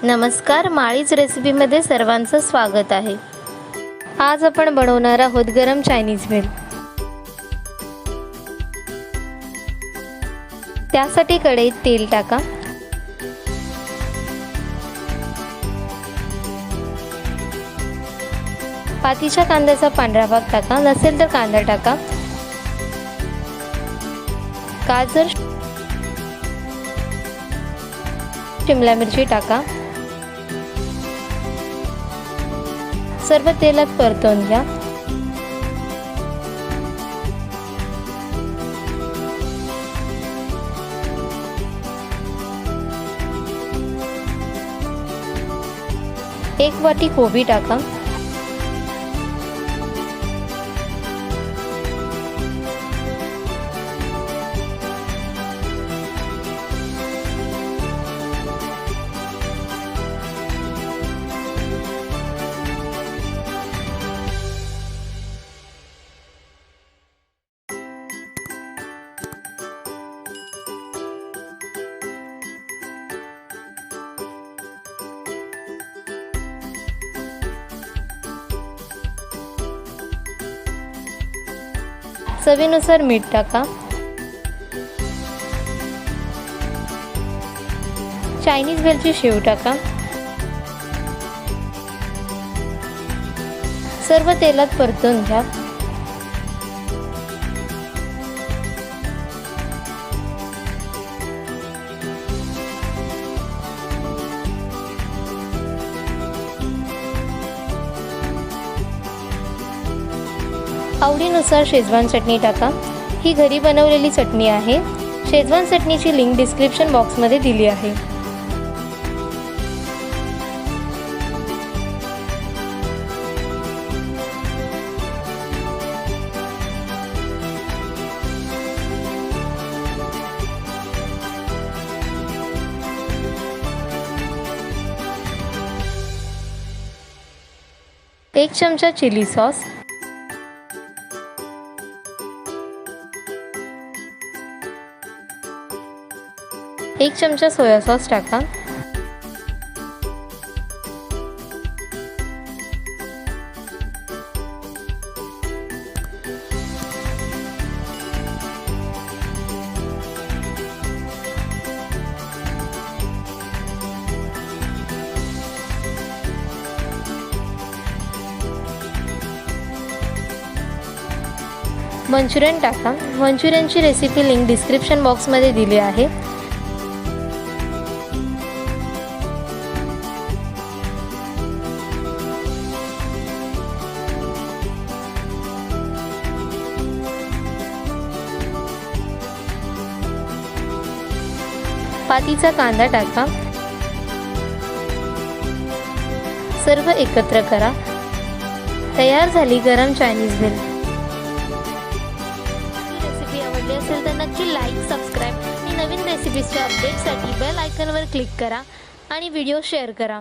नमस्कार, माळीज रेसिपीमध्ये सर्वांचं स्वागत आहे। आज आपण बनवणार आहोत गरम चायनीज भेल। त्यासाठी कढईत तेल टाका। पातीच्या कांद्याचा पांढरा भाग टाका, नसेल तर कांदा टाका। गाजर, शिमला मिरची टाका। सर्व तेलात परतवून घ्या। एक वाटी कोबी टाका। चवीनुसार मीठ टाका। चायनीज भेलची शेव टाका। सर्व तेलात परतून घ्या। आवडीनुसार शेजवान चटणी टाका। ही घरी बनवलेली चटणी आहे। शेजवान चटणीची लिंक डिस्क्रिप्शन बॉक्समध्ये दिली आहे। एक चमचा चिली सॉस, एक चमचा सोया सॉस टाका। मंचुरियन टाका। मंचुरियनची रेसिपी लिंक डिस्क्रिप्शन बॉक्समध्ये दिली आहे। पातीचा कांदा टाका। सर्व एकत्र करा। तयार झाली गरम चायनीज भेल। रेसिपी आवडली असेल तर नक्की लाईक, सबस्क्राइब आणि नवीन रेसिपीजच्या अपडेटसाठी बेल आयकॉनवर क्लिक करा आणि व्हिडिओ शेअर करा।